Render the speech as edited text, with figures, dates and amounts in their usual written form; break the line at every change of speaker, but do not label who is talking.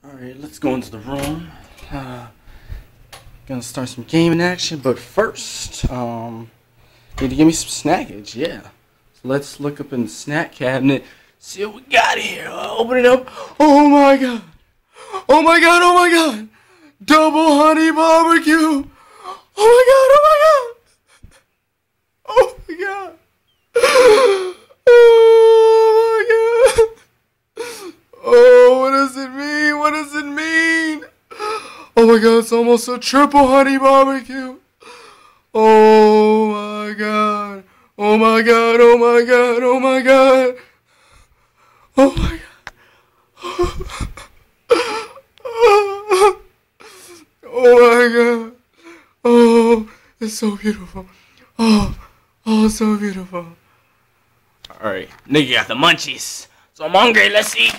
Alright, let's go into the room. Gonna start some gaming action, but first, need to give me some snackage, yeah. So let's look up in the snack cabinet, see what we got here. Open it up. Oh my god! Oh my god, oh my god! Double honey barbecue! Oh my god, oh my god! Oh my god! Oh my god! Oh, what does it mean? What does it mean? Oh my god, it's almost a triple honey barbecue. Oh my god. Oh my god, oh my god, oh my god. Oh my god. Oh my god. Oh, it's so beautiful. Oh, it's so beautiful. Alright, nigga got the munchies. So I'm hungry, let's eat.